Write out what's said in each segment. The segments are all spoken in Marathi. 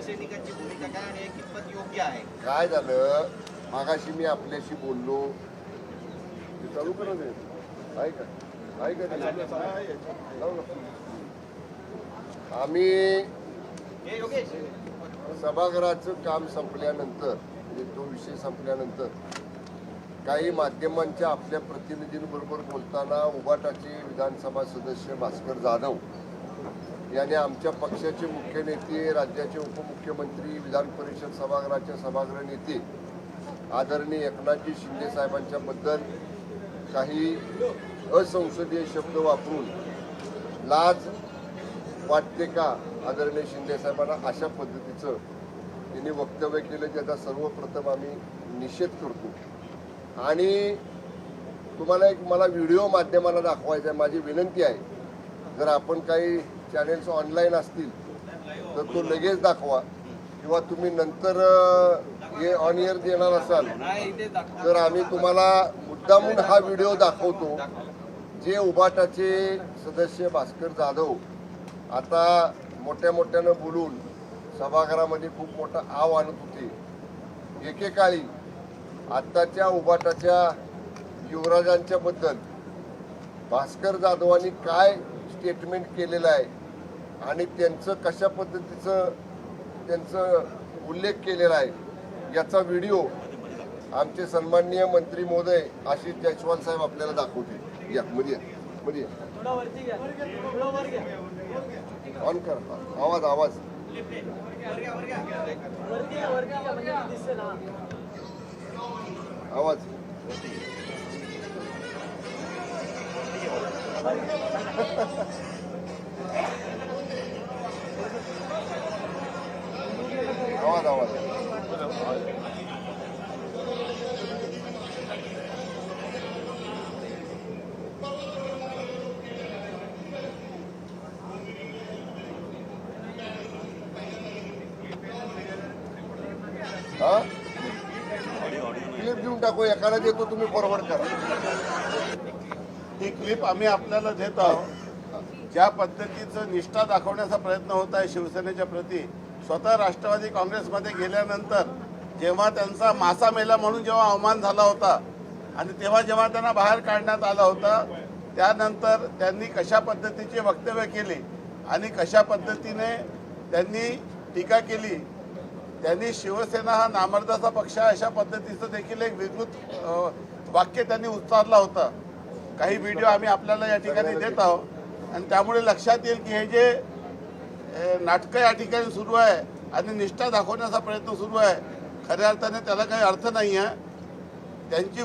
शिवसैनिकांची भूमिका काय आणि कितपत योग्य आहे? काय झालं मागाशी मी आपल्याशी बोललो ते चालू करत आहे का आम्ही सभागृहाचं काम संपल्यानंतर तो विषय संपल्यानंतर काही माध्यमांच्या आपल्या प्रतिनिधींबरोबर बोलताना उबाटाचे विधानसभा सदस्य भास्कर जाधव याने आमच्या पक्षाचे मुख्य नेते, राज्याचे उपमुख्यमंत्री, विधान परिषद सभागृहाचे सभागृह नेते आदरणीय एकनाथजी शिंदे साहेबांच्या बद्दल काही असंसदीय शब्द वापरून लाज वाटते का आदरणीय शिंदे साहेबांना अशा पद्धतीचं त्यांनी वक्तव्य केलं, ज्याचा सर्वप्रथम आम्ही निषेध करतो. आणि तुम्हाला एक मला व्हिडिओ माध्यमाला दाखवायचा आहे. माझी विनंती आहे, जर आपण काही चॅनेल्स ऑनलाईन असतील तर तो लगेच दाखवा, किंवा तुम्ही नंतर हे ऑन एअर देणार असाल तर आम्ही तुम्हाला मुद्दामून हा व्हिडिओ दाखवतो. जे उबाटाचे सदस्य भास्कर जाधव आता मोठ्यानं बोलून सभागृहामध्ये खूप मोठा आव आणत होते. एकेकाळी आत्ताच्या उबाटाच्या युवराजांच्या बद्दल भास्कर जाधवांनी काय स्टेटमेंट केलेलं आहे आणि त्यांचं कशा पद्धतीचं त्यांचं उल्लेख केलेला आहे याचा व्हिडिओ आमचे सन्माननीय मंत्री महोदय आशिष जयस्वाल साहेब आपल्याला दाखवतील. या मध्ये ऑन करा आवाज आवाज आवाज आवाज आवाज हा क्लिप देऊन टाकू, एकाला देतो, तुम्ही फॉरवर्ड करा. ही क्लिप आम्ही आपल्याला देत आहोत. ज्या पद्धतीचं निष्ठा दाखवण्याचा प्रयत्न होत आहे शिवसेनेच्या प्रती, स्वतः राष्ट्रवादी काँग्रेसमध्ये गेल्यानंतर जेव्हा त्यांचा मासा मेला म्हणून जेव्हा अवमान झाला होता आणि तेव्हा जेव्हा त्यांना बाहेर काढण्यात आला होता, त्यानंतर त्यांनी कशा पद्धतीचे वक्तव्य केले आणि कशा पद्धतीने त्यांनी टीका केली. त्यांनी शिवसेना हा नामर्दाचा पक्ष आहे अशा पद्धतीचं देखील एक विकृत वाक्य त्यांनी उच्चारला होता. काही व्हिडिओ आम्ही आपल्याला या ठिकाणी देत आहोत आणि त्यामुळे लक्षात येईल की हे जे नाटकं या ठिकाणी सुरू आहे आणि निष्ठा दाखवण्याचा प्रयत्न सुरू आहे, खऱ्या अर्थाने त्याला काही अर्थ नाही आहे. त्यांची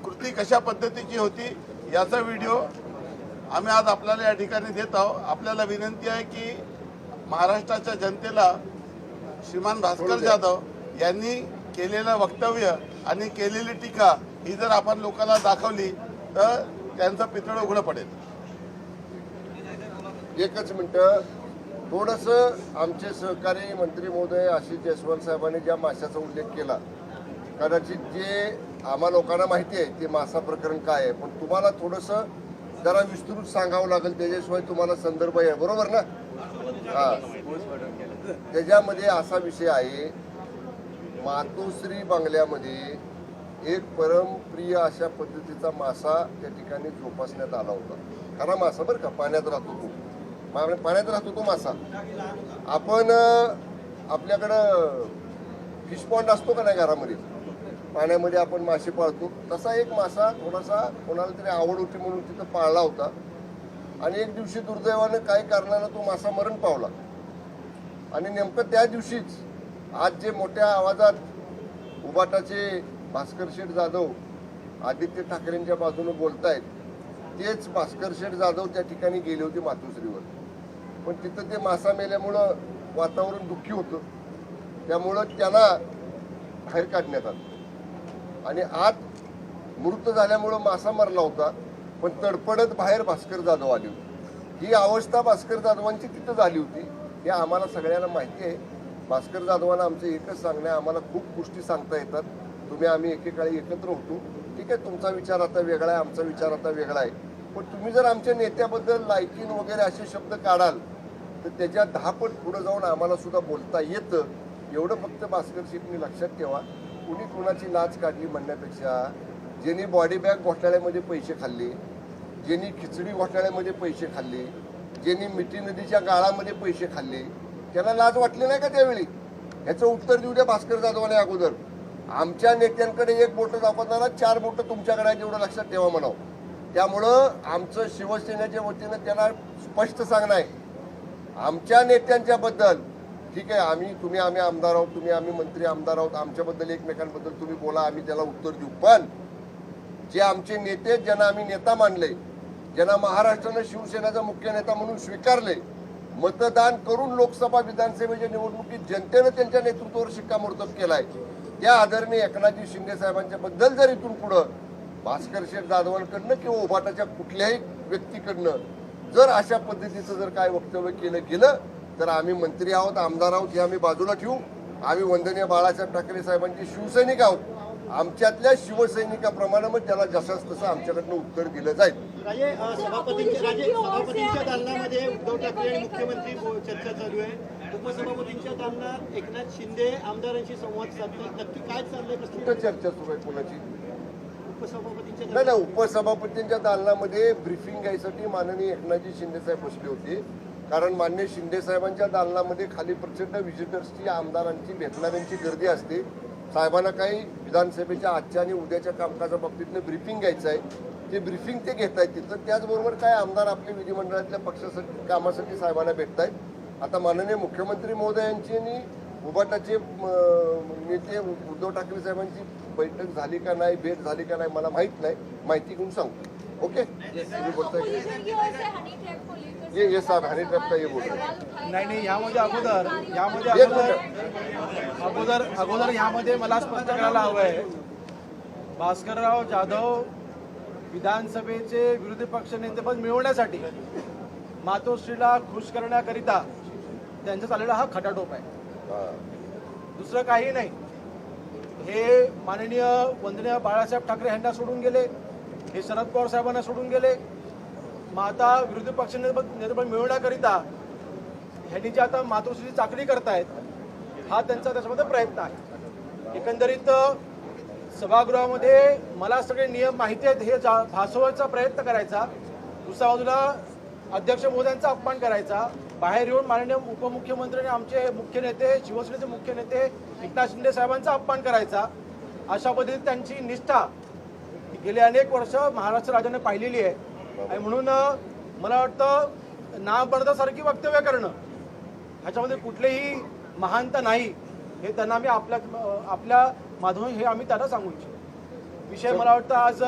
कृती कशा पद्धतीची होती याचा व्हिडिओ आम्ही आज आपल्याला या ठिकाणी देत आहोत. आपल्याला विनंती आहे की महाराष्ट्राच्या जनतेला श्रीमान भास्कर जाधव यांनी केलेलं वक्तव्य आणि केलेली टीका ही जर आपण लोकांना दाखवली तर त्यांचं पितळ उघडं पडेल. एकच मिनिटं, थोडंसं आमचे सहकारी मंत्री महोदय आशिष जयस्वाल साहेबांनी ज्या माशाचा उल्लेख केला, कदाचित जे आम्हा लोकांना माहिती आहे ते मासा प्रकरण काय आहे, पण तुम्हाला थोडंसं जरा विस्तृत सांगावं लागेल, त्याच्याशिवाय तुम्हाला संदर्भ आहे, बरोबर ना? हा, त्याच्यामध्ये असा विषय आहे, मातोश्री बंगल्यामध्ये एक परमप्रिय अशा पद्धतीचा मासा त्या ठिकाणी जोपासण्यात आला होता. खरा मासा बरं का, पाण्यात राहतो तो, पाण्यात राहतो तो मासा. आपण आपल्याकडं फिश पॉन्ड असतो का नाही घरामध्ये, पाण्यामध्ये आपण मासे पाळतो, तसा एक मासा थोडासा कोणाला तरी आवड होती म्हणून तिथं पाळला होता. आणि एक दिवशी दुर्दैवानं काही कारणानं तो मासा मरण पावला. आणि नेमकं त्या दिवशीच आज जे मोठ्या आवाजात उबाटाचे भास्कर शेठ जाधव आदित्य ठाकरेंच्या बाजूने बोलतायत, तेच भास्कर शेठ जाधव त्या ठिकाणी गेले होते मातोश्रीवर. पण तिथं ते मासा मेल्यामुळं वातावरण दुःखी होतं, त्यामुळं त्यांना बाहेर काढण्यात आलं. आणि आत मृत झाल्यामुळं मासा मरला होता, पण तडपडत बाहेर भास्कर जाधव आली होती. ही अवस्था भास्कर जाधवांची तिथं झाली होती, हे आम्हाला सगळ्यांना माहिती आहे. भास्कर जाधवांना आमचं एकच सांगणं आहे, आम्हाला खूप गोष्टी सांगता येतात, आम्ही एकेकाळी एकत्र होतो, ठीक आहे, तुमचा विचार आता वेगळा आहे, आमचा विचार आता वेगळा आहे, पण तुम्ही जर आमच्या नेत्याबद्दल लायकीन वगैरे असे शब्द काढाल तर त्याच्या 10 पट पुढे जाऊन आम्हाला सुद्धा बोलता येतं. एवढं फक्त भास्कर शेटनी लक्षात ठेवा. कुणी कुणाची नाच काढली म्हणण्यापेक्षा ज्यांनी बॉडी बॅग घोटाळ्यामध्ये पैसे खाल्ले, ज्यांनी खिचडी घोटाळ्यामध्ये पैसे खाल्ले, ज्यांनी मिठी नदीच्या गाळामध्ये पैसे खाल्ले, त्यांना लाज वाटली नाही का त्यावेळी? ह्याचं उत्तर देऊ द्या भास्कर जाधवाने अगोदर. आमच्या नेत्यांकडे एक बोटं दाखवताना 4 बोटं तुमच्याकडे आहेत एवढं लक्षात ठेवा म्हणावं. त्यामुळं आमचं शिवसेनेच्या वतीनं त्यांना स्पष्ट सांगणं आहे, आमच्या नेत्यांच्या बद्दल ठीक आहे, तुम्ही आम्ही आमदार आहोत, आम्ही मंत्री आमदार आहोत, आमच्याबद्दल एकमेकांबद्दल तुम्ही बोला, आम्ही त्याला उत्तर देऊ. पण जे आमचे नेते, ज्यांना आम्ही नेता मानले, ज्यांना महाराष्ट्रानं शिवसेनेचा मुख्य नेता म्हणून स्वीकारले, मतदान करून लोकसभा विधानसभेच्या निवडणुकीत जनतेनं त्यांच्या नेतृत्वावर शिक्कामोर्तब केलाय, त्या आदरणीय एकनाथजी शिंदे साहेबांच्या बद्दल जर इथून पुढं भास्कर शेठ जाधवांकडनं किंवा उभाटाच्या कुठल्याही व्यक्तीकडनं जर अशा पद्धतीचं जर काय वक्तव्य केलं गेलं तर आम्ही मंत्री आहोत, आमदार आहोत, हे आम्ही बाजूला ठेवू. आम्ही वंदनीय बाळासाहेब ठाकरे साहेबांचे शिवसैनिक आहोत. आमच्यातल्या शिवसैनिकाप्रमाणे मग त्याला जसंच तसं आमच्याकडनं उत्तर दिलं जाईल. सभापतींच्या दालनामध्ये उद्धव ठाकरे आणि मुख्यमंत्री चर्चा चालू आहे. उपसभापतींच्या दालनात एकनाथ शिंदे आमदारांशी संवाद साधतात. नक्की काय चाललंय? कुठं चर्चा सुरू आहे कोणाची? उपसभापतींच्या नाही, उपसभापतींच्या दालनामध्ये ब्रीफिंग घ्यायसाठी माननीय एकनाथजी शिंदे साहेब बसले होते. कारण माननीय शिंदे साहेबांच्या दालनामध्ये खाली प्रचंड व्हिजिटर्सची, आमदारांची, भेटणाऱ्यांची गर्दी असते. साहेबांना काही विधानसभेच्या आजच्या आणि उद्याच्या कामकाजा बाबतीतनं ब्रीफिंग घ्यायचं आहे. ते ब्रीफिंग ते घेत आहेत तिथं. त्याचबरोबर काय आमदार आपले विधिमंडळातल्या पक्षासाठी कामासाठी साहेबांना भेटत आहेत. आता माननीय मुख्यमंत्री महोदयांची आणि उभाटाचे नेते उद्धव ठाकरे साहेबांची बैठक झाली का नाही, भेट झाली का नाही मला माहीत नाही. माहिती घेऊन सांगतो. ओके, तुम्ही बोलताय ये साहेब हनी ट्रॅप का ये बोल नाही यामध्ये अगोदर यामध्ये मला स्पष्ट करायला हवं आहे, भास्करराव जाधव विधानसभेचे विरोधी पक्ष नेतेपद मिळवण्यासाठी मातोश्रीला खुश करण्याकरिता त्यांचा चाललेला हा खटाटोप आहे, दुसरं काही नाही. हे माननीय वंदनीय बाळासाहेब ठाकरे यांना सोडून गेले, हे शरद पवार साहेबांना सोडून गेले. मग आता विरोधी पक्ष नेतेपद मिळवण्याकरिता ह्यांनी जे आता मातोश्रीची चाकरी करतायत हा त्यांचा त्याच्यामध्ये प्रयत्न आहे. एकंदरीत सभागृहामध्ये मला सगळे नियम माहिती आहेत हे भासवायचा प्रयत्न करायचा, दुसऱ्या बाजूला अध्यक्ष महोदयांचा अपमान करायचा, बाहेर येऊन माननीय उपमुख्यमंत्री आणि आमचे मुख्य नेते, शिवसेनेचे मुख्य नेते एकनाथ शिंदे साहेबांचा अपमान करायचा. अशा पद्धतीने त्यांची निष्ठा गेली अनेक वर्ष महाराष्ट्र राज्याने पाहिलेली आहे. आणि म्हणून मला वाटतं ना बनतासारखी वक्तव्य करणं ह्याच्यामध्ये कुठलेही महानता नाही हे त्यांना आम्ही आपल्या माध्यमातून हे आम्ही त्यांना सांगू इच्छितो. विषय मला वाटतं आज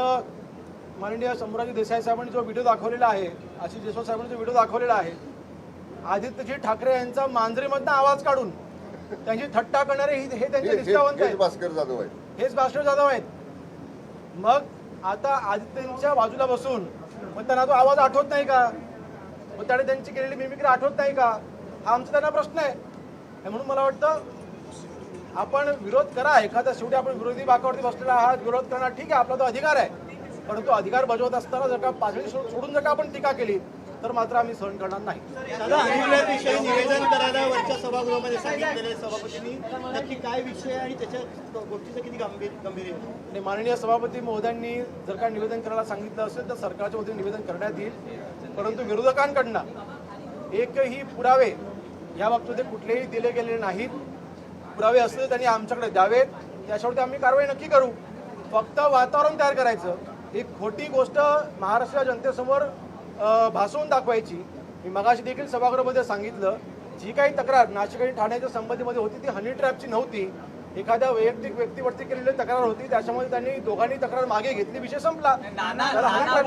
माननीय शंभूराजे देसाई साहेबांनी जो व्हिडिओ दाखवलेला आहे, आशिष जयस्वाल साहेबांनी जो व्हिडिओ दाखवलेला आहे, आदित्यजी ठाकरे यांचा मांजरीमधनं आवाज काढून त्यांची थट्टा करणारे हे त्यांचे निष्ठावंत आहेत, भास्कर जाधव आहेत, हेच भास्कर जाधव आहेत. मग आता आदित्यच्या बाजूला बसून मग त्यांना तो आवाज आठवत नाही का, मग त्याने त्यांची केलेली मिमिक्री आठवत नाही का, हा आमचा त्यांना प्रश्न आहे. म्हणून मला वाटतं आपण विरोध करा, एखाद्या शेवटी आपण विरोधी बाकावरती बसलेला आहात, विरोध करणार ठीक आहे, आपला तो अधिकार आहे. परंतु अधिकार बजावत असताना जर का पाचवी सोडून जर का आपण टीका केली तर मात्र आम्ही सहन करणार नाही. विषय निवेदन करायला वरच्या सभागृहामध्ये सांगितलेले सभापतींनी, नक्की काय विषय आणि त्याच्या गोष्टीचं किती गंभीर आणि माननीय सभापती महोदयांनी जर का निवेदन करायला सांगितलं असेल तर सरकारच्या वतीने निवेदन करण्यात येईल. परंतु विरोधकांकडनं एकही पुरावे या बाबतीत कुठलेही दिले गेलेले नाहीत. पुरावे असले त्यांनी आमच्याकडे द्यावेत, त्याच्यावरती आम्ही कारवाई नक्की करू. फक्त वातावरण तयार करायचं, एक खोटी गोष्ट महाराष्ट्र जनतेसमोर भासवून दाखवायची. मी मगाशी देखील सभागृहामध्ये सांगितलं, जी काही तक्रार नाशिक आणि ठाण्याच्या संबंधीमध्ये होती ती हनी ट्रॅपची नव्हती, एखाद्या वैयक्तिक व्यक्तीवरती केलेली तक्रार होती. त्याच्यामुळे त्यांनी दोघांनी तक्रार मागे घेतली, विषय संपला. नाना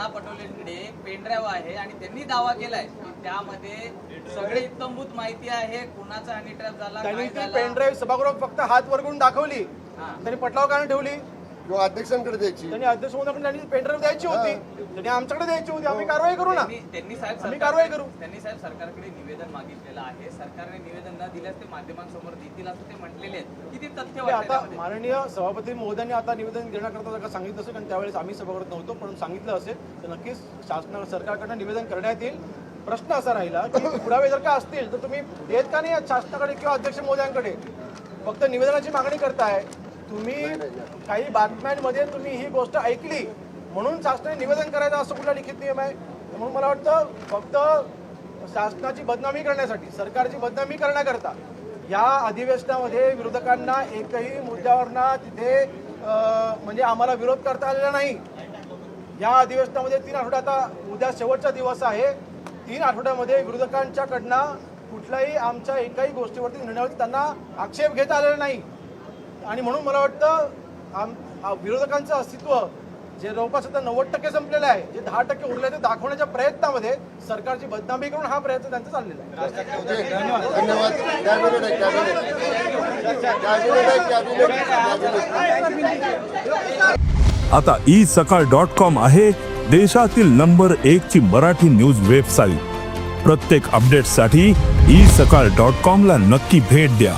पटोलेंकडे पेनड्राईव्ह आहे आणि त्यांनी दावा केलाय की त्यामध्ये सगळे इत्तमभूत माहिती आहे, कुणाचा हनी ट्रॅप झाला. त्यांनी ती पेनड्राईव्ह सभागृहात फक्त हात वरगून दाखवली, त्यांनी पटलावर का ठेवली, किंवा अध्यक्षांकडे द्यायची, त्यांनी अध्यक्ष महोदयांकडे त्यांनी पेनड्राईव्ह द्यायची होती, त्यांनी आमच्याकडे द्यायची होती. आम्ही कारवाई करू ना, त्यांनी साहेब आम्ही कारवाई करू. त्यांनी साहेब सरकारकडे निवेदन मागितलेलं आहे, सरकारने निवेदन न दिल्यास ते माध्यमांसमोर देतील असं ते म्हटलेले आहेत. किती तथ्य आता माननीय सभापती महोदयांनी आता निवेदन देण्याकरता जर का सांगितलं असेल, कारण त्यावेळेस आम्ही सभागृहात नव्हतो, पण सांगितलं असेल तर नक्कीच सरकारकडनं निवेदन करण्यात येईल. प्रश्न असा राहिला की पुरावे जर का असतील तर तुम्ही येत का नाही शासनाकडे किंवा अध्यक्ष महोदयांकडे? फक्त निवेदनाची मागणी करताय तुम्ही. काही बातम्यांमध्ये तुम्ही ही गोष्ट ऐकली म्हणून शासनाने निवेदन करायचं असं कुठला लिखित नियम आहे? म्हणून मला वाटतं फक्त शासनाची बदनामी करण्यासाठी, सरकारची बदनामी करण्याकरता या अधिवेशनामध्ये विरोधकांना एकही मुद्द्यावरना तिथे म्हणजे आम्हाला विरोध करता आलेला नाही. या अधिवेशनामध्ये 3 आठवडे, आता उद्या शेवटचा दिवस आहे, 3 आठवड्यामध्ये विरोधकांच्याकडनं कुठल्याही आमच्या एकाही गोष्टीवरती, निर्णयावरती त्यांना आक्षेप घेता आलेला नाही. आणि म्हणून मला वाटतं विरोधकांचं अस्तित्व जे जवळपास आता 90% संपलेलं आहे, जे 10% उरले ते दाखवण्याच्या प्रयत्नामध्ये सरकारची बदनामी करून हा प्रयत्न त्यांचा चाललेला आहे. धन्यवाद. कॅबिनेट आहे, कॅबिनेट. आता isakal.com आहे देशातील नंबर 1 ची मराठी न्यूज वेबसाईट. प्रत्येक अपडेटसाठी isakal.com ला नक्की भेट द्या.